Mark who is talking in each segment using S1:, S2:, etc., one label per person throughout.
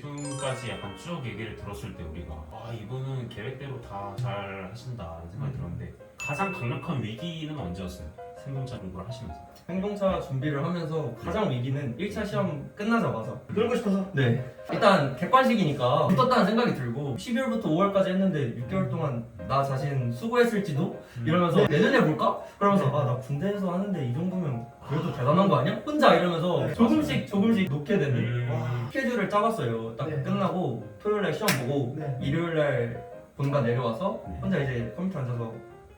S1: 지금까지 약간 쭉 얘기를 들었을 때 우리가 이분은 계획대로 다 잘 하신다는 생각이 들었는데 가장 강력한 위기는 언제였어요? 생동차 공부를 하시면서.
S2: 행동차 준비를 하면서 가장 위기는 1차 시험 끝나자마자
S3: 놀고 싶어서?
S2: 네, 일단 객관식이니까 붙었다는 생각이 들고 12월부터 5월까지 했는데 6개월 동안 나 자신 수고했을지도 이러면서 내년에 볼까? 그러면서 나 군대에서 하는데 이 정도면 그래도 대단한 거 아니야? 혼자 이러면서 조금씩 놓게 되는 스케줄을 짜봤어요. 딱
S3: 네.
S2: 끝나고 토요일날 시험 보고
S3: 네.
S2: 일요일날 본가 내려와서 혼자 이제 컴퓨터 앉아서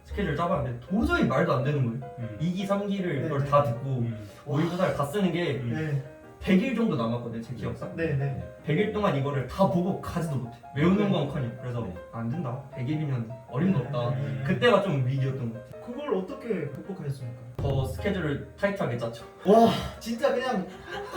S2: 스케줄 짜봤는데 도저히 말도 안 되는 거예요. 2기, 3기를 그걸 다 듣고 모의고사를 다 쓰는 게
S3: 네.
S2: 100일 정도 남았거든요, 제 기억상.
S3: 네네.
S2: 100일 동안 이거를 다 보고 가지도 못해. 외우는 건 커녕. 그래서 안 된다. 100일이면 어림도 없다. 그때가 좀 위기였던 것 같아요.
S3: 그걸 어떻게 극복하셨습니까?
S2: 더 스케줄을 타이트하게 짰죠.
S3: 와 진짜 그냥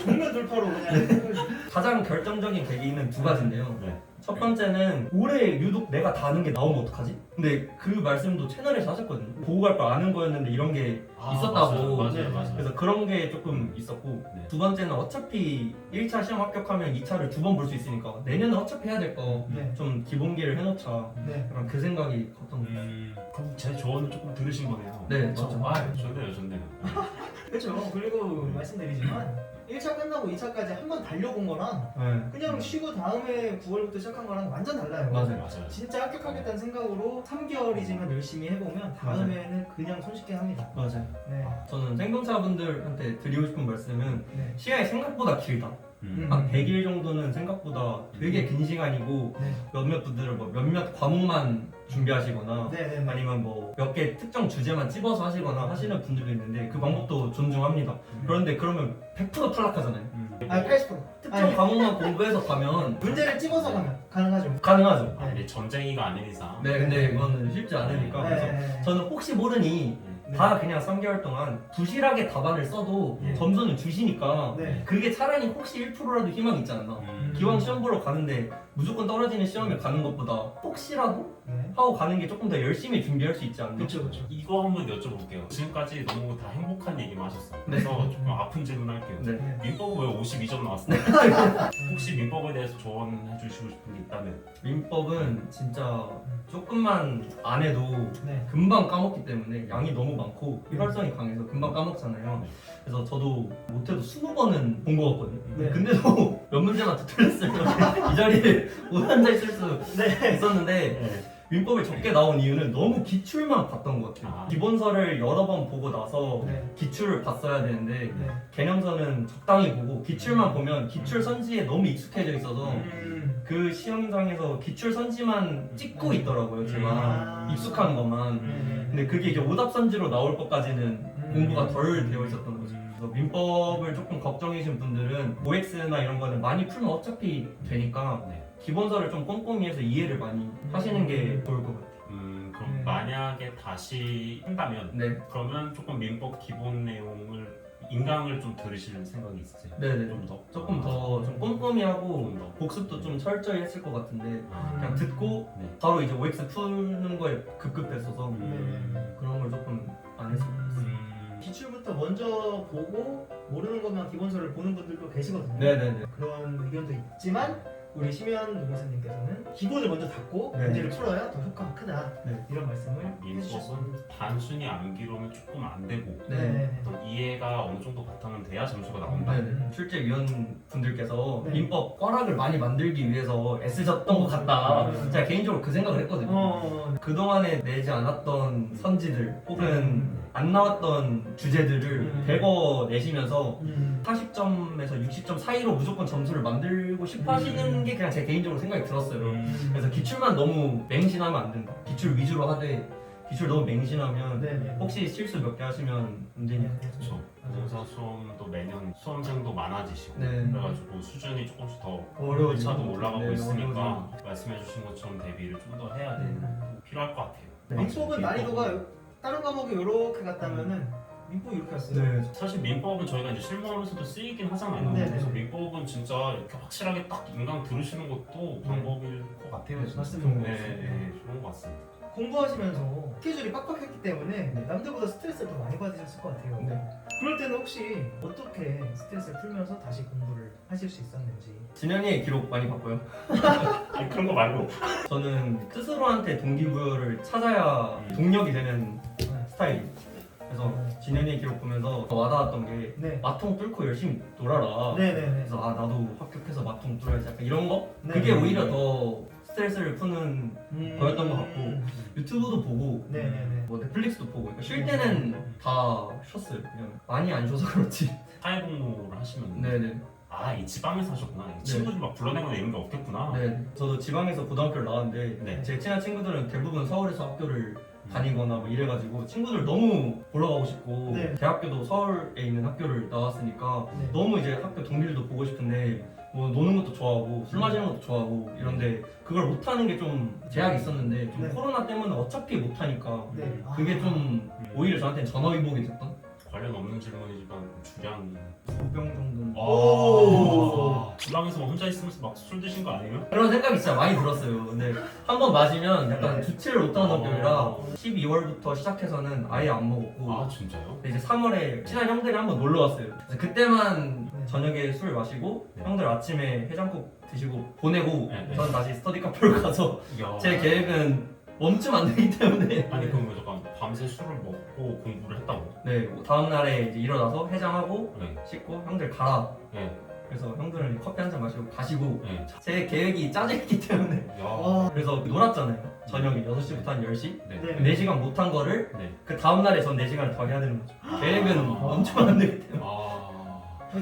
S3: 정면 돌파로 그냥
S2: 가장 결정적인 계기는 두 가지인데요.
S1: 네.
S2: 첫 번째는 올해 유독 내가 다 아는 게 나오면 어떡하지? 근데 그 말씀도 채널에서 하셨거든요. 보고 갈 걸 아는 거였는데 이런 게 있었다고.
S1: 맞아요.
S2: 그래서 그런 게 조금 있었고
S1: 네.
S2: 두 번째는 어차피 1차 시험 합격하면 2차를 두 번 볼 수 있으니까 내년에 어차피 해야 될 거 좀
S3: 네.
S2: 기본기를 해놓자.
S3: 네.
S2: 약간 그 생각이 컸던 것 같아요.
S1: 그럼 제 조언을 조금 들으신 거네요.
S2: 네,
S1: 맞죠.
S2: 맞죠.
S1: 좋네요.
S3: 그렇죠. 그리고 말씀드리지만 1차 끝나고 2차까지 한 번 달려본 거랑
S2: 네.
S3: 그냥 쉬고 다음에 9월부터 시작한 거랑 완전 달라요.
S2: 맞아요.
S3: 진짜 합격하겠다는 생각으로 3개월이지만 열심히 해보면 다음에는 그냥 손쉽게 합니다.
S2: 맞아요.
S3: 네.
S2: 저는 생동차분들한테 드리고 싶은 말씀은
S3: 네.
S2: 시간이 생각보다 길다. 한 100일 정도는 생각보다 되게 긴 시간이고
S3: 네.
S2: 몇몇 분들은 뭐 몇몇 과목만 준비하시거나
S3: 네. 네.
S2: 아니면 뭐 몇 개 특정 주제만 찝어서 하시거나 하시는 분들도 있는데 그 방법도 존중합니다. 그런데 그러면 100% 탈락하잖아요.
S3: 아 80%.
S2: 특정 과목만 공부해서 가면
S3: 문제를 찝어서 가면 가능하죠.
S2: 가능하죠.
S1: 이게 전쟁이가 아닌 이상.
S2: 네, 근데 이거는 쉽지 않으니까 그래서
S3: 네.
S2: 저는 혹시 모르니
S3: 네.
S2: 다 그냥 3개월 동안 부실하게 답안을 써도
S3: 네.
S2: 점수는 주시니까
S3: 네.
S2: 그게 차라리 혹시 1%라도 희망이 있지 않나. 기왕 시험 보러 가는데 무조건 떨어지는 시험에 가는 것보다 혹시라도
S3: 네.
S2: 하고 가는 게 조금 더 열심히 준비할 수 있지 않나.
S3: 그렇죠.
S1: 이거 한번 여쭤볼게요. 지금까지 너무 다 행복한 얘기만 하셨어요.
S2: 네.
S1: 그래서 조금 아픈 질문 할게요.
S2: 네.
S1: 민법은 왜 52점 나왔어요? 혹시 민법에 대해서 조언해 주시고 싶은 게 있다면?
S2: 민법은 진짜 조금만 안 해도
S3: 네.
S2: 금방 까먹기 때문에 양이 너무 많고 일활성이 강해서 금방 까먹잖아요.
S1: 네.
S2: 그래서 저도 못해도 20번은 본 것 같거든요.
S3: 네.
S2: 근데도 몇 문제만 더 틀렸어요. 이 자리에 못 앉아 있을 수 있었는데 민법이 적게 나온 이유는 너무 기출만 봤던 것 같아요. 기본서를 여러 번 보고 나서
S3: 네.
S2: 기출을 봤어야 되는데
S3: 네.
S2: 개념서는 적당히 보고 기출만 보면 기출 선지에 너무 익숙해져 있어서 그 시험장에서 기출 선지만 찍고 있더라고요. 제가 익숙한 것만. 근데 그게 이제 오답 선지로 나올 것까지는 공부가 덜 되어 있었던 거죠. 그래서 민법을 조금 걱정이신 분들은 OX나 이런 거는 많이 풀면 어차피 되니까 기본서를 좀 꼼꼼히 해서 이해를 많이 하시는 게 좋을 것 같아요.
S1: 그럼 만약에 다시 한다면
S2: 네.
S1: 그러면 조금 민법 기본 내용을 인강을 좀 들으실 생각이 있으세요?
S2: 네네.
S1: 좀 더?
S2: 조금 더 좀 꼼꼼히 하고
S1: 좀 더.
S2: 복습도 좀 철저히 했을 것 같은데 그냥
S1: 네.
S2: 듣고 바로 이제 OX 푸는 거에 급급했어서 그런 걸 조금 안 했을 것 같아요.
S3: 기출부터 먼저 보고 모르는 것만 기본서를 보는 분들도 계시거든요.
S2: 네네네.
S3: 그런 의견도 있지만 우리 심연 노무사님께서는 기본을 먼저 닫고
S2: 네.
S3: 문제를 풀어야 더 효과가 크다.
S2: 네.
S3: 이런 말씀을 해주셨습니다.
S1: 민법은 단순히 암기로는 조금 안 되고
S2: 네.
S1: 어떤 이해가 어느 정도 바탕은 돼야 점수가 나온다.
S2: 네네. 출제위원 분들께서
S3: 네.
S2: 민법 꽈락을 많이 만들기 위해서 애쓰셨던 것 같다. 제가 개인적으로 그 생각을 했거든요. 그동안에 내지 않았던 선지들 혹은 안 나왔던 주제들을 대거 내시면서 40점에서 60점 사이로 무조건 점수를 만들고 싶어 하시는 게 그냥 제 개인적으로 생각이 들었어요. 그래서 기출만 너무 맹신하면 안 된다. 기출 위주로 하되 기출 너무 맹신하면
S3: 네네.
S2: 혹시 실수 몇 개 하시면 문제니까.
S1: 그렇죠. 공사 수험도 매년 수험생도 많아지시고
S2: 네.
S1: 그래가지고 수준이 조금씩 더
S2: 어려워지고.
S1: 차도 올라가고
S2: 네,
S1: 있으니까
S2: 어려워지고.
S1: 말씀해주신 것처럼 대비를 좀 더 해야 되는 필요할 것 같아요.
S3: 민법은 난이도가 다른 과목이 이렇게 갔다면은 민법 이렇게 왔어요.
S2: 네.
S1: 사실 민법은 저희가 이제 실무하면서도 쓰이긴 하잖아요.
S3: 네.
S1: 그래서 민법은 진짜 이렇게 확실하게 딱 인강 들으시는 것도 방법일 것 같아요. 진짜.
S3: 맞습니다.
S1: 네, 좋은 것 같습니다.
S3: 공부하시면서 스케줄이 빡빡했기 때문에 남들보다 스트레스를 더 많이 받으셨을 것 같아요.
S2: 네.
S3: 그럴 때는 혹시 어떻게 스트레스를 풀면서 다시 공부를 하실 수 있었는지.
S2: 진현이의 기록 많이 봤고요.
S1: 아니, 그런 거 말고.
S2: 저는 스스로한테 동기부여를 찾아야 동력이 되는 스타일이에요. 그래서 진현이의 기록 보면서 와닿았던 게
S3: 네.
S2: 마통 뚫고 열심히 놀아라.
S3: 네네네.
S2: 그래서 아 나도 합격해서 마통 뚫어야지 약간 이런 거?
S3: 네.
S2: 그게 오히려 더 스트레스를 푸는 거였던 것 같고 유튜브도 보고
S3: 네네네.
S2: 뭐 넷플릭스도 보고 그러니까 쉴 때는 다 쉬었어요. 그냥 많이 안 쉬어서 그렇지.
S1: 사회 공부를 하시면
S2: 네네.
S1: 아, 이 지방에서 하셨구나. 친구들 막 불러내거나 이런 게 없겠구나.
S2: 네. 저도 지방에서 고등학교를 나왔는데
S1: 네.
S2: 제 친한 친구들은 대부분 서울에서 학교를 다니거나 뭐 이래가지고 친구들 너무 보러 가고 싶고
S3: 네.
S2: 대학교도 서울에 있는 학교를 나왔으니까
S3: 네.
S2: 너무 이제 학교 동기들도 보고 싶은데 뭐 노는 것도 좋아하고 술 마시는 것도 좋아하고 이런데 그걸 못하는 게 좀 제약이 있었는데 좀
S3: 네.
S2: 코로나 때문에 어차피 못하니까
S3: 네.
S2: 그게 좀 오히려 저한테는 전화위복이 됐던
S1: 관련 없는 질문이지만 주량.
S2: 2병 정도는
S3: 오.
S1: 지방에서 막 혼자 있으면서 막 술 드신 거 아니에요?
S2: 그런 생각이 진짜 많이 들었어요. 근데 한 번 마시면 약간 주치를 못하는 성격이라 12월부터 시작해서는 아예 안 먹었고
S1: 아, 진짜요?
S2: 근데 이제 3월에 친한 형들이 한 번 놀러 왔어요. 그래서 그때만
S3: 네.
S2: 저녁에 술 마시고
S1: 네.
S2: 형들 아침에 해장국 드시고 보내고
S1: 네.
S2: 저는 다시 스터디 카페로 가서
S1: 야.
S2: 제 계획은 멈추면 안 되기 때문에
S1: 아니 그럼 왜 잠깐 밤새 술을 먹고 공부를 했다고?
S2: 네 다음 날에 이제 일어나서 해장하고
S1: 네.
S2: 씻고 형들 가라.
S1: 네.
S2: 그래서 형들은 커피 한 잔 마시고 가시고
S1: 네.
S2: 제 계획이 짜져 있기 때문에
S1: 야.
S3: 와.
S2: 그래서 놀았잖아요. 저녁에 6시부터 한 10시
S1: 네.
S3: 네.
S2: 4시간 못한 거를
S1: 네.
S2: 그 다음 날에 전 4시간을 더 해야 되는 거죠. 계획은 멈추면 안 되기 때문에.
S1: 아.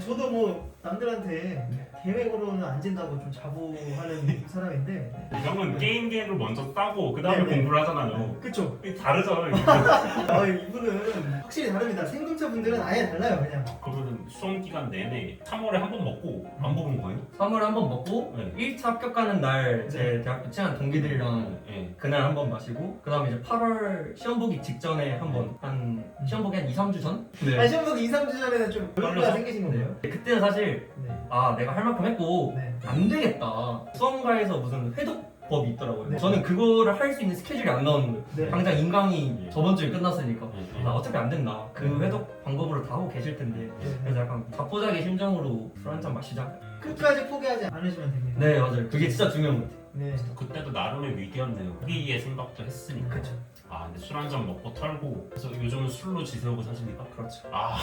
S3: 저도 뭐 남들한테 계획으로는 안 진다고 좀 자부하는 사람인데.
S1: 형은 게임 계획을 먼저 짜고 그 다음에
S3: 네, 네.
S1: 공부를 하잖아요.
S3: 그쵸?
S1: 이게 다르잖아요. 이게.
S3: 아, 이분은 확실히 다릅니다. 생동차 분들은 아예 달라요, 그냥.
S1: 그러면 수험 기간 내내 3월에 한 번 먹고 안 먹은 거예요?
S2: 3월에 한 번 먹고
S1: 네.
S2: 1차 합격하는 날 제 대학교 친한 동기들이랑
S1: 네.
S2: 그날 한 번 마시고 그 다음에 이제 8월 시험 보기 직전에 한 번 한 시험 보기 한 2, 3주 전?
S3: 아, 시험 보기 2, 3주 전에는 좀 여유가
S1: 떨려서?
S3: 생기신 건가요?
S2: 네. 그때는 사실
S3: 네.
S2: 아 내가 할 만큼 했고
S3: 네.
S2: 안 되겠다. 수험가에서 무슨 회독법이 있더라고요.
S3: 네.
S2: 저는 그거를 할 수 있는 스케줄이 안 나오는 거예요.
S3: 네.
S2: 당장 인강이
S1: 네.
S2: 저번 주에 끝났으니까
S1: 네.
S2: 아, 어차피 안 된다. 그
S3: 네.
S2: 회독 방법으로 다 하고 계실 텐데
S3: 네.
S2: 그래서 약간 자포자기 심정으로 술 한 잔 마시자.
S3: 끝까지 포기하지 않으시면 됩니다.
S2: 네 맞아요. 그게 진짜 중요한 것 같아요.
S3: 네.
S1: 그때도 나름의 위기였네요. 포기의 생각도 했으니까.
S3: 그쵸.
S1: 아 근데 술 한 잔 먹고 털고 그래서 요즘은 술로 지새우고 사십니까?
S2: 그렇죠.
S1: 아,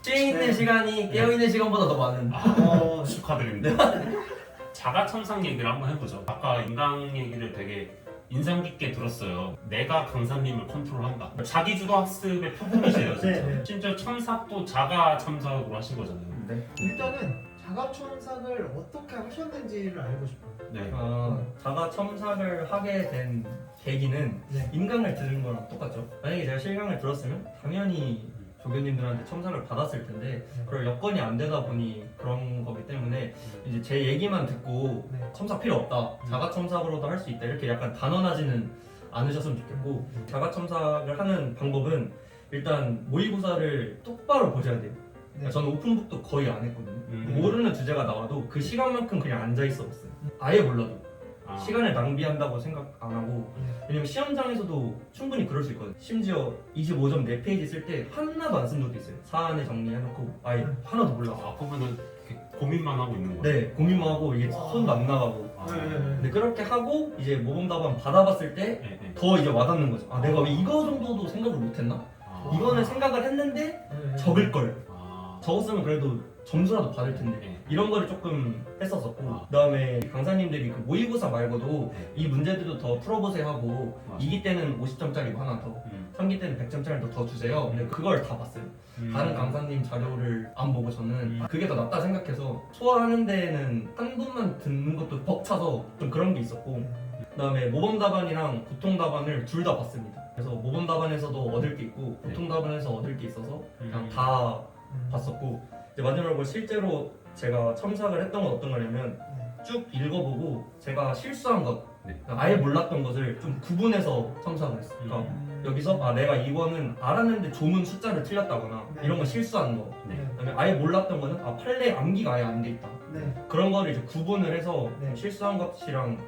S2: 깨 있는
S3: 네.
S2: 시간이 깨어 있는 시간보다 더 많은.
S3: 어,
S1: 축하드립니다. 자가천상 얘기를 한번 해보죠. 아까 인강 얘기를 되게 인상 깊게 들었어요. 내가 강사님을 컨트롤한다. 자기주도 학습의 표본이세요, 진짜.
S3: 네, 네.
S1: 심지어 첨삭도 자가 첨삭으로 하신 거잖아요.
S2: 네.
S3: 일단은 자가천삭을 어떻게 하셨는지를 알고 싶어요.
S1: 네.
S2: 자가 첨삭을 하게 된 계기는
S3: 네.
S2: 인강을 들은 거랑 똑같죠. 만약에 제가 실강을 들었으면 당연히 조교님들한테 첨삭을 받았을 텐데 그럴 여건이 안 되다 보니 그런 거기 때문에 이제 제 얘기만 듣고
S3: 네.
S2: 첨삭 필요 없다. 자가 첨삭으로도 할 수 있다. 이렇게 약간 단언하지는 않으셨으면 좋겠고 자가 첨삭을 하는 방법은 일단 모의고사를 똑바로 보셔야 돼요.
S3: 네.
S2: 저는 오픈북도 거의 안 했거든요.
S1: 음.
S2: 모르는 주제가 나와도 그 시간만큼 그냥 앉아 있었어요. 아예 몰라도
S1: 아.
S2: 시간을 낭비한다고 생각 안 하고
S3: 네.
S2: 왜냐면 시험장에서도 충분히 그럴 수 있거든요. 심지어 25점 4페이지 쓸 때 하나도 안 쓴 적도 있어요. 사안에 정리해놓고 아예 하나도 몰라서
S1: 앞부분은 이렇게 고민만 하고 있는 거예요.
S2: 네 고민만 하고 이게
S3: 와.
S2: 손도 안 나가고
S1: 아.
S3: 네.
S2: 근데 그렇게 하고 이제 모범답안 받아봤을 때
S1: 네, 네.
S2: 더 이제 와닿는 거죠. 아 내가 왜 이거 정도도 생각을 못했나?
S1: 아.
S2: 이거는 생각을 했는데
S3: 네.
S2: 적을 걸
S1: 아.
S2: 적었으면 그래도 점수라도 받을 텐데
S1: 네.
S2: 이런 거를 조금 했었었고
S1: 아.
S2: 그다음에 강사님들이 그 모의고사 말고도
S1: 네.
S2: 이 문제들도 더 풀어보세요 하고
S1: 맞아.
S2: 2기 때는 50점짜리 하나 더 3기 때는 100점짜리 더 주세요. 근데 그걸 다 봤어요. 다른 강사님 자료를 안 보고 저는 그게 더 낫다 생각해서 소화하는 데는 한 분만 듣는 것도 벅차서 좀 그런 게 있었고 그다음에 모범 답안이랑 보통 답안을 둘 다 봤습니다. 그래서 모범 답안에서도 얻을 게 있고 보통 답안에서 얻을 게 있어서 그냥 다 봤었고 이제 마지막으로 실제로 제가 첨삭을 했던 건 어떤 거냐면 쭉 읽어보고 제가 실수한 것
S1: 네.
S2: 아예 몰랐던 것을 좀 구분해서 첨삭을 했어요. 그러니까 여기서 아 내가 이거는 알았는데 조문 숫자를 틀렸다거나
S3: 네.
S2: 이런 거 실수한 거
S1: 네.
S2: 그다음에 아예 몰랐던 거는 아 판례 암기가 아예 안 돼 있다
S3: 네.
S2: 그런 거를 이제 구분을 해서
S3: 네.
S2: 실수한 것이랑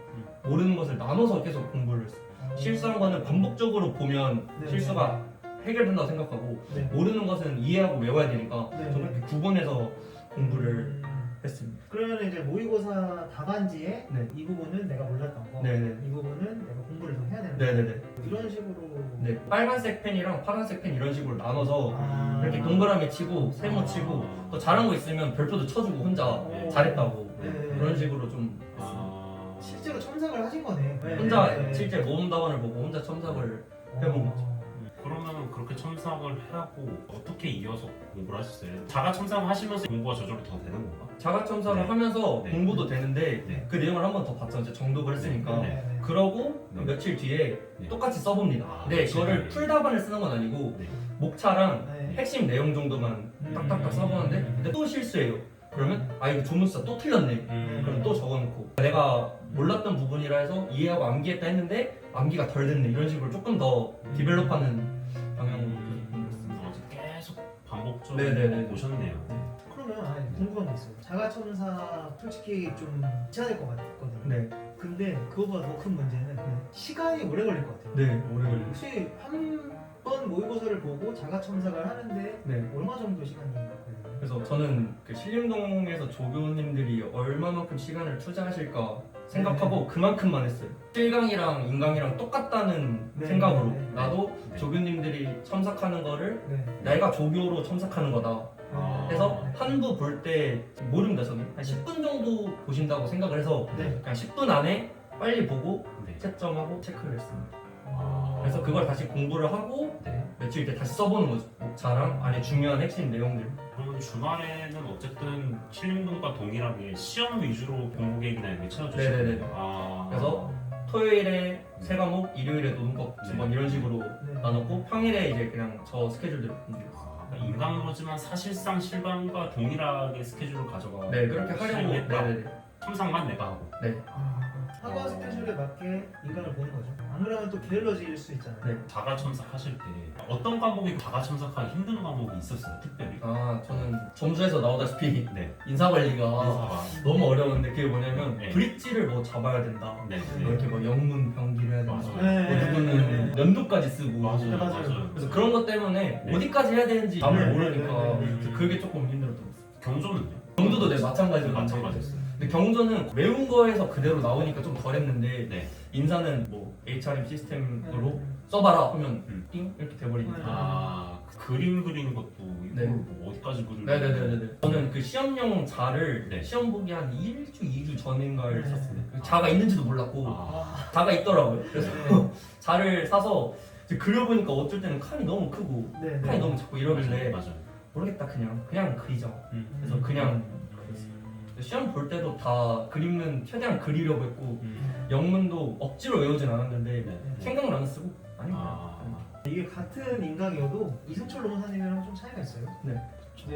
S2: 모르는 것을 나눠서 계속 공부를 했어요. 실수한 거는 반복적으로 보면
S3: 네.
S2: 실수가 해결된다고 생각하고
S3: 네.
S2: 모르는 것은 이해하고 외워야 되니까
S3: 네.
S2: 저는 그렇게 구분해서 공부를 했습니다.
S3: 그러면 이제 모의고사 답안지에
S2: 네.
S3: 이 부분은 내가 몰랐던 거,
S2: 네네.
S3: 이 부분은 내가 공부를 더 해야 되는 거.
S2: 네네네.
S3: 이런 식으로.
S2: 네, 빨간색 펜이랑 파란색 펜 이런 식으로 나눠서
S3: 아.
S2: 이렇게 동그라미 치고 세모 치고 또 잘한 거 있으면 별표도 쳐주고 혼자
S3: 네.
S2: 잘했다고
S3: 네.
S2: 그런 식으로 좀
S1: 아...
S3: 실제로 첨삭을 하신 거네. 네.
S2: 혼자
S3: 네.
S2: 실제 모범 답안을 보고 혼자 첨삭을 해본 거죠.
S1: 그러면 그렇게 첨삭을 하고 어떻게 이어서 공부를 하셨어요? 자가 첨삭을 하시면서 공부가 저절로 더 되는 건가?
S2: 자가 첨삭을
S1: 네.
S2: 하면서
S1: 네.
S2: 공부도 되는데
S1: 네.
S2: 그 내용을 한 번 더 봤죠. 이제 정독을 했으니까.
S1: 네.
S3: 네.
S2: 그러고
S1: 네.
S2: 며칠 뒤에
S1: 네.
S2: 똑같이 써봅니다.
S1: 아,
S2: 근데
S1: 며칠
S2: 그거를
S1: 뒤에.
S2: 풀 답안을 쓰는 건 아니고
S1: 네.
S2: 목차랑
S3: 네.
S2: 핵심 내용 정도만 딱딱딱 써보는데 근데 또 실수해요. 그러면 아 이거 조문사 또 틀렸네. 그럼 또 적어놓고 내가 몰랐던 부분이라 해서 이해하고 암기했다 했는데 암기가 덜 됐네 이런 식으로 조금 더 디벨롭하는 방향으로 공부했습니다.
S1: 계속 반복적으로
S2: 네네네.
S1: 보셨네요.
S3: 그러면 궁금한 게 있어요. 자가 첨삭 솔직히 좀 괜찮을 것 같거든요.
S2: 네,
S3: 근데 그거보다 더 큰 문제는 시간이 오래 걸릴 것 같아요.
S2: 네 오래 걸려.
S3: 혹시 한 번 모의고사를 보고 자가 첨삭을 하는데
S2: 네.
S3: 얼마 정도 시간이 걸려요?
S2: 그래서 저는 그 신림동에서 조교님들이 얼마만큼 시간을 투자하실까 생각하고 그만큼만 했어요. 실강이랑 인강이랑 똑같다는
S3: 네,
S2: 생각으로
S3: 네, 네.
S2: 나도
S1: 네.
S2: 조교님들이 첨삭하는 거를
S3: 네.
S2: 내가 조교로 첨삭하는 거다
S1: 아.
S2: 해서 한 부 볼 때 모릅니다. 저는 한 10분 정도 보신다고 생각을 해서
S3: 네.
S2: 그냥 10분 안에 빨리 보고
S1: 네.
S2: 채점하고 체크를 했습니다.
S1: 아.
S2: 그래서 그걸 다시 공부를 하고
S1: 네.
S2: 며칠 뒤에 다시 써보는 거죠. 목차랑 안에 중요한 핵심 내용들.
S1: 그러면 주말에는 어쨌든 신림동과 동일하게 시험 위주로 공부 계획이나 이렇게 채워주시고
S2: 네네네.
S1: 아.
S2: 그래서 토요일에 세 과목, 일요일에 노동법 두 번 이런 식으로
S3: 네.
S2: 나눴고 평일에 이제 그냥 저 스케줄대로 공부했어요.
S1: 그러니까 인강으로지만 사실상 실강과 동일하게 스케줄을 가져가
S2: 네 그렇게 하려고.
S1: 실행했다.
S2: 네네네.
S1: 첨삭만 내가 하고
S2: 네.
S3: 학원 스케줄에 맞게 인강을 보는 거죠. 안 그러면 또 게을러질 수 있잖아요.
S2: 네.
S1: 자가 첨삭하실 때 어떤 과목이 자가 첨삭하기 힘든 과목이 있었어요 특별히?
S2: 아 저는 점수에서 나오다시피
S1: 네.
S2: 인사관리가
S1: 인사가
S2: 너무 어려운데 그게 뭐냐면
S1: 네.
S2: 브릿지를 뭐 잡아야 된다.
S1: 네.
S2: 뭐 이렇게 뭐 영문 병기를 해야 된다.
S1: 맞아요.
S3: 네.
S2: 뭐 누구는 연도까지 쓰고.
S1: 맞아요.
S3: 맞아요.
S2: 그래서 그런 것 때문에
S1: 네.
S2: 어디까지 해야 되는지 답을
S3: 네.
S2: 모르니까
S3: 네.
S2: 그래서 그게 조금 힘들었던 것 같아요.
S1: 경조는요?
S2: 경조도 네 마찬가지로
S1: 마찬가지였어요.
S2: 근데 경조는 외운 거에서 그대로 나오니까 좀 덜했는데
S1: 네.
S2: 인사는 뭐 HRM 시스템으로 써봐라 하면
S1: 음.
S2: 띵 이렇게 돼버리니까.
S1: 아 그림 그리는 것도 이걸
S2: 네.
S1: 뭐 어디까지 그리는
S2: 네네네네. 저는 그 시험용 자를
S1: 네.
S2: 시험 보기 한 1주, 2주 전인가를
S3: 네.
S2: 썼어요. 그 자가 있는지도 몰랐고
S1: 아,
S2: 자가 있더라고요. 그래서
S3: 네.
S2: 자를 사서 이제 그려보니까 어쩔 때는 칸이 너무 크고
S3: 네.
S2: 칸이 너무 작고 이러길래
S1: 맞아요.
S2: 모르겠다 그냥 그리자.
S1: 음.
S2: 그래서 그냥 시험 볼 때도 다 그림은 최대한 그리려고 했고 영문도 억지로 외우진 않았는데
S1: 네.
S2: 생각나면 쓰고 아니면
S1: 아.
S3: 이게 같은 인강이어도 이승철 로원사님이랑 좀 차이가 있어요.
S2: 네.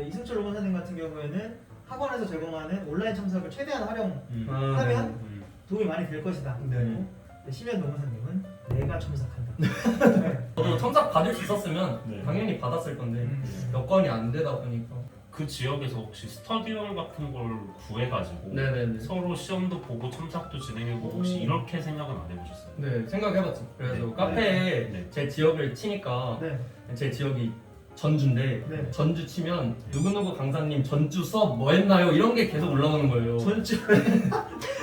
S3: 이승철 로원사님 같은 경우에는 학원에서 제공하는 온라인 첨삭을 최대한 활용하면
S1: 음.
S3: 도움이 많이 될 것이다.
S2: 네.
S3: 근데 심연 노무사님은 내가 첨삭한다. 네.
S2: 저도 첨삭 받을 수 있었으면
S1: 네.
S2: 당연히 받았을 건데
S3: 음.
S2: 여건이 안 되다 보니까
S1: 그 지역에서 혹시 스터디원 같은 걸 구해가지고
S2: 네네네.
S1: 서로 시험도 보고 첨삭도 진행해보고 혹시
S3: 오.
S1: 이렇게 생각은 안 해보셨어요?
S2: 네 생각해봤죠. 그래서
S1: 네.
S2: 카페에
S1: 네.
S2: 제 지역을 치니까
S3: 네.
S2: 제 지역이 전주인데
S3: 네.
S2: 전주 치면 누구누구 강사님 전주 수업 뭐 했나요? 이런 게 계속 올라오는 거예요.
S3: 전주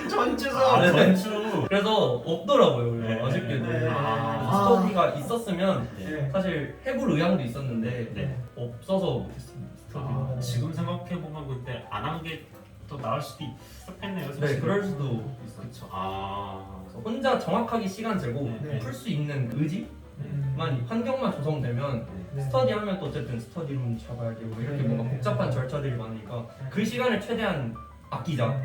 S3: 전주서
S1: 아
S2: 네.
S1: 전주!
S2: 그래서 없더라고요.
S1: 네.
S2: 아쉽게도.
S3: 네.
S1: 아.
S2: 스터디가 있었으면
S3: 네.
S2: 사실 해볼 의향도 있었는데
S1: 네.
S2: 없어서 못했습니다. 스터디가.
S1: 아, 지금 생각해보면 근데 안 한 게 더 나을 수도 있었겠네요
S2: 네,
S1: 사실.
S2: 그럴 수도 있어요.
S1: 그쵸. 아
S2: 그래서 혼자 정확하게 시간 재고
S1: 네.
S2: 풀 수 있는 의지만 환경만 조성되면
S3: 네.
S2: 스터디하면 또 어쨌든 스터디룸 잡아야 되고 이렇게
S3: 네.
S2: 뭔가 복잡한 절차들이 많으니까 그 시간을 최대한 아끼자.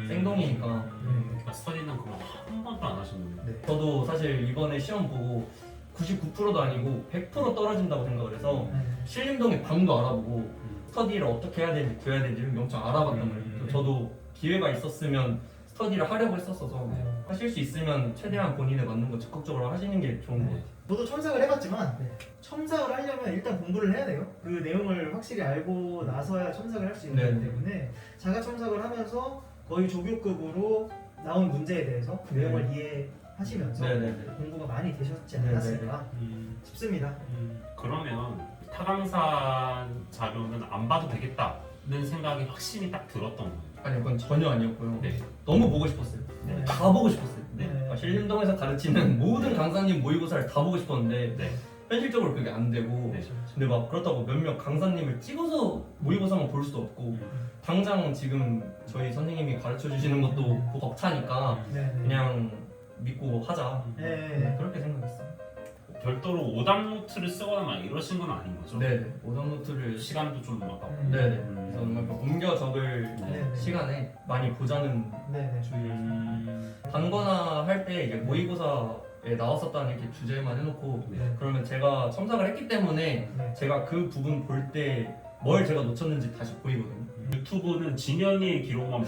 S2: 생동이니까.
S1: 그러니까 스터디는 그거 한 번도 안 하셨는데
S3: 네.
S2: 저도 사실 이번에 시험 보고 99%도 아니고 100% 떨어진다고 생각을 해서 신림동에 방도 알아보고 스터디를 어떻게 해야 되는지 구해야 되는지를 엄청 알아봤단 말이에요. 저도 기회가 있었으면 스터디를 하려고 했었어서 하실 수 있으면 최대한 본인에 맞는 거 적극적으로 하시는 게 좋은 것 같아요.
S3: 저도 첨삭을 해봤지만 첨삭을 하려면 일단 공부를 해야 돼요. 그 내용을 확실히 알고 나서야 첨삭을 할 수 있는
S2: 네.
S3: 거기 때문에 자가 첨삭을 하면서 거의 조교급으로 나온 문제에 대해서
S2: 네.
S3: 내용을 이해하고 하시면서
S2: 네네네.
S3: 공부가 많이 되셨지
S2: 네네네.
S3: 않았을까 싶습니다.
S1: 그러면 타강산 자료는 안 봐도 되겠다는 생각이 확실히 딱 들었던 거예요.
S2: 아니 그건 전혀 아니었고요.
S1: 네.
S2: 너무 보고 싶었어요.
S1: 네.
S2: 다 보고 싶었어요.
S1: 네.
S2: 신림동에서 가르치는 모든 강사님 모의고사를 다 보고 싶었는데
S1: 네.
S2: 현실적으로 그게 안 되고
S1: 네.
S2: 근데 막 그렇다고 몇몇 강사님을 찍어서 모의고사만 볼 수도 없고 당장 지금 저희 선생님이 가르쳐 주시는 것도 벅차니까
S3: 네.
S2: 그냥 믿고 하자.
S3: 네.
S2: 그렇게 생각했어요.
S1: 별도로 오답 노트를 쓰거나 막 이러신 건 아닌 거죠?
S2: 네네. 오답노트를
S1: 시간도 좀 아깝고.
S2: 네네. 그래서 뭔가 옮겨 적을
S3: 네.
S2: 시간에 많이 보자는
S3: 네.
S2: 주의였어요. 단거나 할 때 이제 모의고사에 나왔었다는 이렇게 주제만 해놓고
S1: 네.
S2: 그러면 제가 첨삭을 했기 때문에
S3: 네.
S2: 제가 그 부분 볼 때 뭘 제가 놓쳤는지 다시 보이거든요.
S1: 유튜브는 진현이의 기록만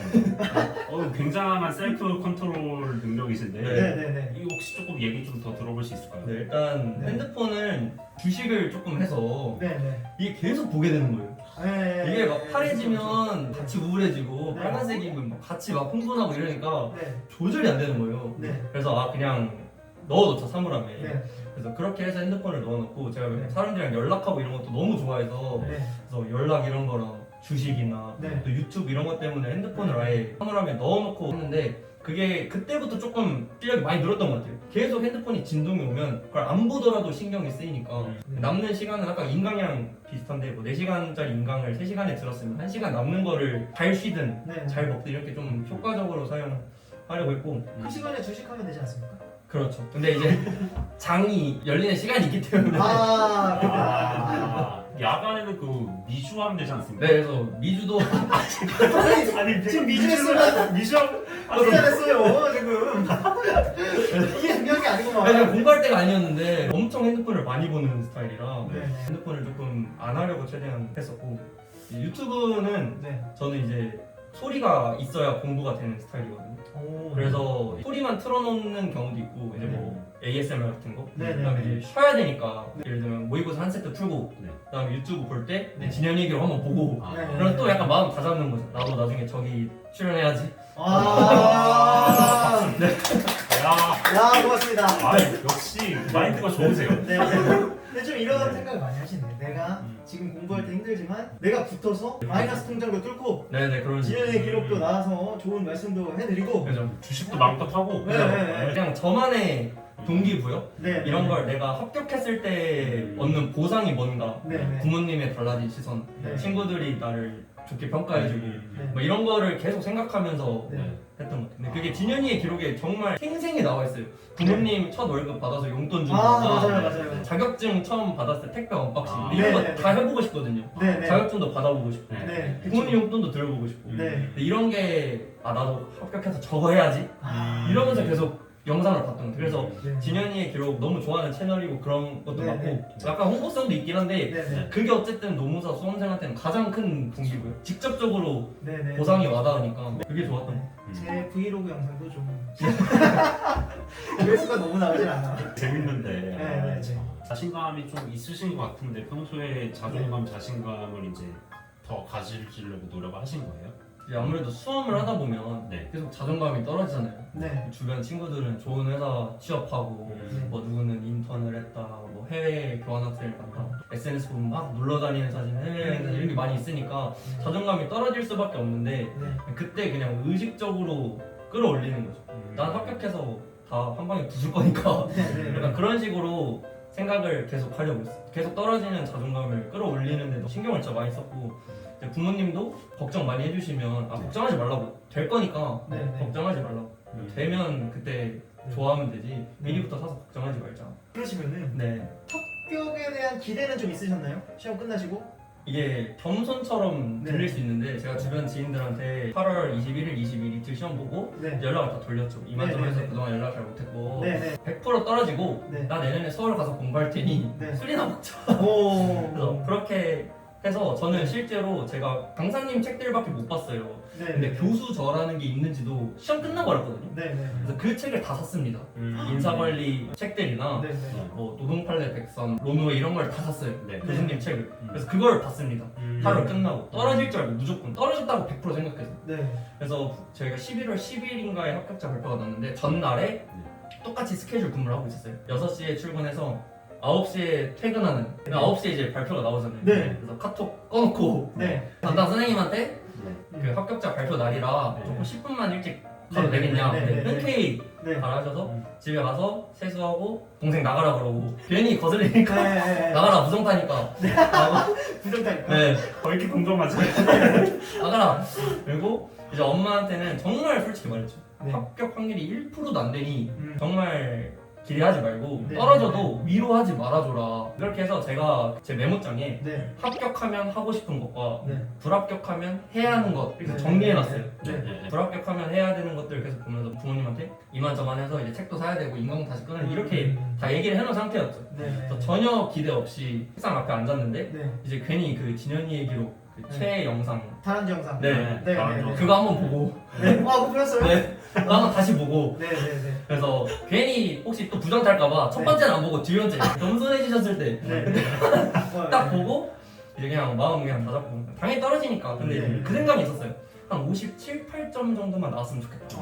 S1: 보고 굉장한 셀프 컨트롤 능력이신데
S3: 네.
S1: 이거 혹시 조금 얘기 좀 더 들어볼 수 있을까요?
S2: 네, 일단
S3: 네.
S2: 핸드폰을 주식을 조금 해서
S3: 네.
S2: 이게 계속 보게 되는 거예요.
S3: 네.
S2: 이게 막 파래지면 같이 우울해지고
S3: 네.
S2: 빨간색이면 막 같이 막 흥분하고 이러니까
S3: 네.
S2: 조절이 안 되는 거예요.
S3: 네.
S2: 그래서 그냥 넣어놓자 사물함에.
S3: 네.
S2: 그래서 그렇게 해서 핸드폰을 넣어놓고 제가
S3: 네.
S2: 사람들이랑 연락하고 이런 것도 너무 좋아해서
S3: 네.
S2: 그래서 연락 이런 거랑 주식이나
S3: 네.
S2: 또 유튜브 이런 것 때문에 핸드폰을 아예 사물함에 넣어놓고 했는데 그게 그때부터 조금 실력이 많이 늘었던 것 같아요. 계속 핸드폰이 진동이 오면 그걸 안 보더라도 신경이 쓰이니까 남는 시간은 아까 인강이랑 비슷한데 뭐 4시간짜리 인강을 3시간에 들었으면 1시간 남는 거를 잘 쉬든
S3: 네.
S2: 잘 먹든 이렇게 좀 효과적으로 사용하려고 했고
S3: 그 시간에 주식하면 되지 않습니까?
S2: 그렇죠. 근데 이제 장이 열리는 시간이 있기 때문에
S1: 야간에는 그 미주하면 되지 않습니까?
S2: 네, 그래서 미주도
S3: 아니 지금 미주했으면
S1: 미주하면
S3: 미주했어요 지금 이게 중요한 게 아니구만.
S2: 아니, 제가 공부할 때가 아니었는데 엄청 핸드폰을 많이 보는 스타일이라
S3: 네.
S2: 핸드폰을 조금 안 하려고 최대한 했었고 유튜브는
S3: 네.
S2: 저는 이제 소리가 있어야 공부가 되는 스타일이거든요.
S3: 오.
S2: 그래서 소리만 틀어놓는 경우도 있고 이제 뭐 ASMR 같은 거
S3: 네.
S2: 그다음에 이제 쉬어야 되니까 예를 들면 모의고사 한 세트 풀고
S1: 네.
S2: 그다음에 유튜브 볼 때
S3: 네.
S2: 진현이 얘기를 한번 보고
S1: 아,
S3: 네.
S2: 그럼 또 약간 마음 다 잡는 거죠. 나도 나중에 저기 출연해야지.
S1: 야,
S3: 고맙습니다.
S1: 역시 마인드가 좋으세요.
S3: 네. 근데 좀 이런
S1: 네.
S3: 생각을 많이 하시네요. 내가 지금 공부할 때 힘들지만 내가 붙어서 마이너스 통장도 뚫고
S2: 네네 그런
S3: 지연의 기록도 나와서 좋은 말씀도 해드리고
S2: 그죠.
S1: 주식도 마음껏 하고.
S3: 네, 네.
S2: 그냥 저만의 동기부여
S3: 네.
S2: 이런 걸 내가 합격했을 때 얻는 보상이 뭔가
S3: 네.
S2: 부모님의 달라진 시선
S3: 네.
S2: 친구들이 나를 좋게 평가해주고
S3: 네.
S2: 뭐 이런 거를 계속 생각하면서
S3: 네.
S2: 했던 것 같아요. 근데 그게 진현이의 기록에 정말 생생히 나와 있어요. 부모님 첫 월급 받아서 용돈 주는
S3: 아
S2: 거나
S3: 맞아요.
S2: 자격증 처음 받았을 때 택배 언박싱
S1: 아.
S2: 이런
S3: 네,
S2: 거 다
S3: 네.
S2: 해보고 싶거든요.
S3: 네.
S2: 자격증도 받아보고 싶고
S3: 네.
S2: 부모님 용돈도 들어보고 싶고
S3: 네.
S2: 근데 이런 게 나도 합격해서 저거 해야지 이러면서 계속 영상을 봤던 것 같아요. 그래서
S3: 네.
S2: 진현이의 기록 너무 좋아하는 채널이고 그런 것도
S3: 네,
S2: 많고
S3: 네.
S2: 약간 홍보성도 있긴 한데
S3: 네.
S2: 그게 어쨌든 노무사 수험생한테는 가장 큰 동기고요. 직접적으로
S3: 네.
S2: 보상이 와닿으니까 그게 좋았던 것 같아요.
S3: 제 브이로그 영상도 좀 조회수가 너무 나오진 않아.
S1: 재밌는데
S3: 네.
S1: 자신감이 좀 있으신 것 같은데 평소에 자존감, 자신감을 이제 더 가지려고 노력을 하신 거예요?
S2: 이제 아무래도 수험을 하다 보면
S1: 네.
S2: 계속 자존감이 떨어지잖아요.
S3: 네.
S2: 주변 친구들은 좋은 회사 취업하고 뭐 누구는 인턴을 했다, 뭐 해외 교환학생을 간다, SNS 보면 막 놀러 다니는 사진, 해외여행 사진 이런 게 많이 있으니까 자존감이 떨어질 수밖에 없는데
S3: 네.
S2: 그때 그냥 의식적으로 끌어올리는 거죠. 난 합격해서 다 한 방에 부술 거니까 약간 그런 식으로 생각을 계속 하려고 했어요. 계속 떨어지는 자존감을 끌어올리는데도 신경을 진짜 많이 썼고 이제 부모님도 걱정 많이 해주시면 걱정하지 말라고 될 거니까
S3: 네.
S2: 걱정하지 말라고 되면 그때 좋아하면 되지 미리부터 사서 걱정하지 말자.
S3: 그러시면은
S2: 네
S3: 합격에 대한 기대는 좀 있으셨나요? 시험 끝나시고?
S2: 이게 겸손처럼
S3: 네.
S2: 들릴 수 있는데 제가 주변 지인들한테 8월 21일, 22일 이틀 시험 보고
S3: 네.
S2: 연락을 다 돌렸죠. 이만저만 해서
S3: 네.
S2: 그동안 연락 잘 못했고
S3: 네.
S2: 100% 떨어지고
S3: 네.
S2: 나 내년에 서울 가서 공부할 테니
S3: 네.
S2: 술이나 먹자.
S3: 오.
S2: 그래서 그렇게 해서 저는 실제로 제가 강사님 책들밖에 못 봤어요.
S3: 네.
S2: 근데 교수 저라는 게 있는지도 시험 끝나고 알았거든요.
S3: 네.
S2: 그래서 그 책을 다 샀습니다. 인사관리 책들이나
S3: 네.
S2: 뭐 노동판례 백선, 논우회 이런 걸 다 샀어요.
S1: 네.
S2: 교수님 책을. 그래서 그걸 봤습니다. 8월 끝나고 떨어질 줄 알고 무조건 떨어졌다고 100% 생각해서.
S3: 네.
S2: 그래서 저희가 11월 10일인가에 합격자 발표가 났는데 전날에 똑같이 스케줄 근무를 하고 있었어요. 6시에 출근해서 9시에 퇴근하는. 9시에 이제 발표가 나오잖아요.
S3: 네.
S2: 그래서 카톡 꺼놓고
S3: 네.
S2: 담당 선생님한테
S1: 네.
S2: 그 합격자 발표 날이라
S1: 네.
S2: 조금 10분만 일찍 가도
S3: 네,
S2: 되겠냐.
S3: 네, 네, 네, 네.
S2: 흔쾌히
S3: 네.
S2: 말하셔서 집에 가서 세수하고 동생 나가라 그러고 괜히 거슬리니까
S3: 네.
S2: 나가라 부정 타니까 나가고
S3: 부정타니까.
S2: 네
S1: 왜 이렇게 공정하지?
S2: 나가라. 그리고 이제 엄마한테는 정말 솔직히 말했죠.
S3: 네.
S2: 합격 확률이 1%도 안 되니
S3: 음.
S2: 정말 기대하지 말고
S3: 네.
S2: 떨어져도 위로하지 말아줘라. 이렇게 해서 제가 제 메모장에
S3: 네.
S2: 합격하면 하고 싶은 것과
S3: 네.
S2: 불합격하면 해야 하는 것 이렇게
S3: 네.
S2: 정리해놨어요.
S3: 네.
S2: 불합격하면 해야 되는 것들 계속 보면서 부모님한테 이만저만해서 이제 책도 사야 되고 인강 다시 끊을 이렇게 다 얘기를 해놓은 상태였죠.
S3: 네.
S2: 그래서 전혀 기대 없이 책상 앞에 앉았는데
S3: 네.
S2: 이제 괜히 그 진현이 얘기로 그
S3: 네.
S2: 최애 영상
S3: 다람쥐 영상.
S2: 네.
S3: 네. 네. 네.
S2: 그거 한번 보고
S3: 네. 아, 그거 보셨어요?
S2: 네. 그거 한번 다시 보고
S3: 네. 네.
S2: 그래서 괜히 혹시 또 부정 탈까봐 첫
S3: 네.
S2: 번째는 안 보고 뒤 번째 겸손해지셨을 때
S3: 네.
S2: 딱 보고 이제 그냥 마음 그냥 다 잡고 당연히 떨어지니까 근데
S3: 네.
S2: 그 생각이 있었어요. 한 57, 8점 정도만 나왔으면 좋겠다.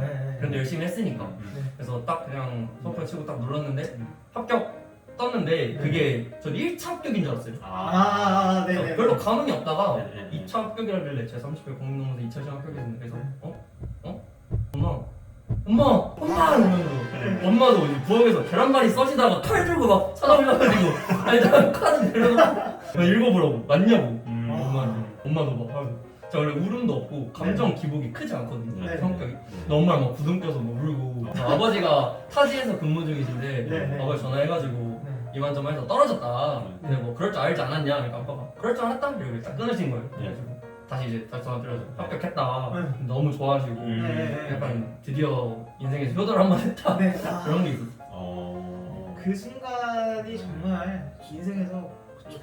S3: 네.
S2: 그런데 열심히 했으니까
S3: 네.
S2: 그래서 딱 그냥 선표 치고 딱 눌렀는데 합격 떴는데 그게 전 1차 합격인 줄 알았어요.
S3: 아, 네. 네.
S2: 별로 감흥이 없다가
S1: 네, 네.
S2: 2차 합격이라길래 제가 30회 공인농문서 2차 시험 합격했는데 그래서 엄마 이러면서 엄마도 이제 부엌에서 계란말이 써시다가 칼 들고 막 찾아올라가지고 아니 나 카드 내려놓고 막 읽어보라고 맞냐고 엄마도 막 아유. 제가 원래 울음도 없고 감정 기복이 크지 않거든요.
S3: 네.
S2: 성격이. 근데 엄마를 막 부둥 껴서 막 울고 아버지가 타지에서 근무 중이신데
S3: 네.
S2: 아버지 전화해가지고
S3: 네.
S2: 이만저만 해서 떨어졌다. 근데 뭐 그럴 줄 알지 않았냐? 그러니까 아빠가 그럴 줄 알았다? 이러고 딱 끊으신 거예요. 그래가지고 다시 이제 다시 전화 드려서 합격했다. 너무 좋아하시고
S3: 네.
S2: 약간 드디어 인생에서 효도를 한 번 했다.
S3: 네.
S2: 그런 게 있었어.
S3: 그 순간이 정말 인생에서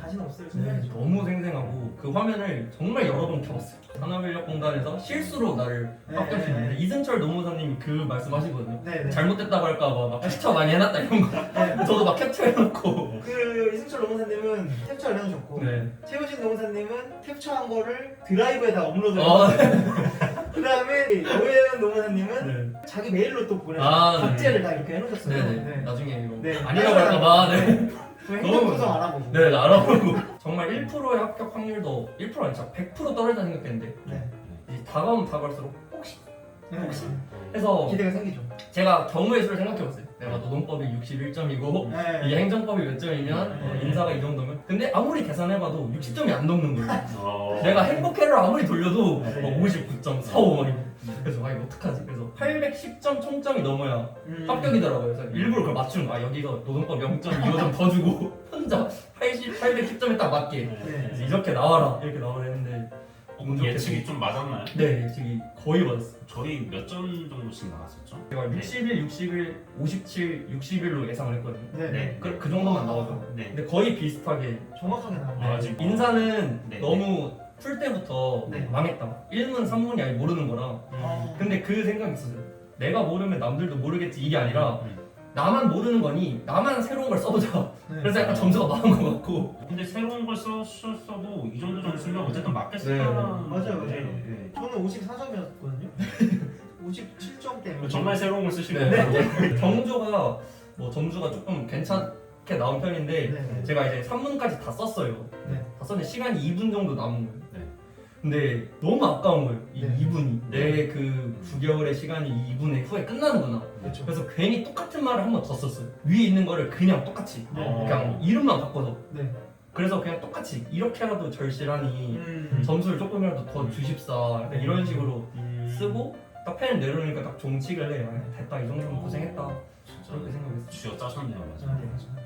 S3: 다시는 없을 순간이죠.
S2: 너무 생생하고 그 화면을 정말 여러 번 켜봤어요. 산업인력공단에서 실수로 나를
S3: 네.
S2: 합격시켰는데 이승철 노무사님이 그 말씀하시거든요.
S3: 네.
S2: 잘못됐다고 할까봐 막 캡처 많이 해놨다 이런 거.
S3: 네.
S2: 저도 막 캡처해놓고.
S3: 그 이승철 노무사님은 캡처를 해놓으셨고
S2: 네.
S3: 최우진 노무사님은 캡처한 거를 드라이브에다 업로드 그 다음에 오해연 노무사님은
S2: 네.
S3: 자기 메일로 또 보내서
S2: 아,
S3: 박제를 다 이렇게 해놓으셨어요.
S2: 네네. 나중에 이거
S3: 네.
S2: 아니라고 할까봐. 네.
S3: 그 행동구성 알아보고.
S2: 네, 알아보고. 정말 1%의 합격 확률도 1% 아니죠. 100% 떨어진다 생각했는데
S3: 네.
S2: 이제 다가오면 다가올수록 혹시
S3: 혹시
S2: 해서
S3: 기대가 생기죠.
S2: 제가 경우의 수를 생각해봤어요. 내가 노동법이 61점이고
S3: 네.
S2: 이게 행정법이 몇 점이면 인사가 이 정도면 근데 아무리 계산해봐도 60점이 안 넘는 거예요. 내가 행복해를 아무리 돌려도
S3: 네.
S2: 막 59.45 막 이러고 그래서 아 이거 어떡하지? 그래서 810점 총점이 넘어야 합격이더라고요. 그래서 일부러 그걸 맞추는 거야. 여기서 노동법 0.25점 더 주고 혼자 810점에 딱 맞게
S3: 네.
S2: 그래서 이렇게 나와라 이렇게 나와라 했는데
S1: 예측이 좀 맞았나요?
S2: 네 예측이 거의 맞았어요.
S1: 저희 몇 점 정도씩 나갔었죠?
S2: 제가 61, 61, 57, 61로 예상을 했거든요.
S3: 네.
S2: 그 정도만 나오죠.
S1: 네.
S2: 근데 거의 비슷하게
S3: 정확하게 나와요.
S1: 아, 지금
S2: 인사는
S1: 네.
S2: 너무 풀 때부터
S3: 네.
S2: 망했다. 1문, 3문이 아예 모르는 거라. 근데 그 생각이 있었어요. 내가 모르면 남들도 모르겠지 이게 아니라 나만 모르는 거니 나만 새로운 걸 써보자.
S3: 네.
S2: 그래서 약간 점수가 많은 것 같고.
S1: 근데 새로운 걸 썼어도 이 정도 점수면 어쨌든 맞겠을
S2: 네.
S1: 거라는
S3: 맞아요.
S1: 네.
S3: 저는 54점이었거든요. 57점 때문에.
S1: 정말 새로운 걸 쓰시면
S2: 네. 경조가 뭐 점수가 조금 괜찮게 나온 편인데
S3: 네.
S2: 제가 이제 3문까지 다 썼어요.
S3: 네.
S2: 다 썼는데 시간이 2분 정도 남은 거예요.
S1: 네.
S2: 근데 너무 아까운 거예요. 이
S3: 네.
S2: 2분이. 내 그 9개월의 시간이 2분의 후에 끝나는구나.
S3: 그렇죠.
S2: 그래서 괜히 똑같은 말을 한 번 더 썼어요. 위에 있는 거를 그냥 똑같이.
S3: 네.
S2: 그냥 이름만 바꿔서.
S3: 네.
S2: 그래서 그냥 똑같이 이렇게라도 절실하니 점수를 조금이라도 더 주십사. 약간 이런 식으로 쓰고 딱 펜을 내려놓으니까 딱 종치길래 아, 됐다 이 정도면 고생했다.
S1: 진짜
S2: 그렇게 생각했어요.
S1: 쥐어 짜셨네요, 맞아.
S3: 아, 네, 맞아요.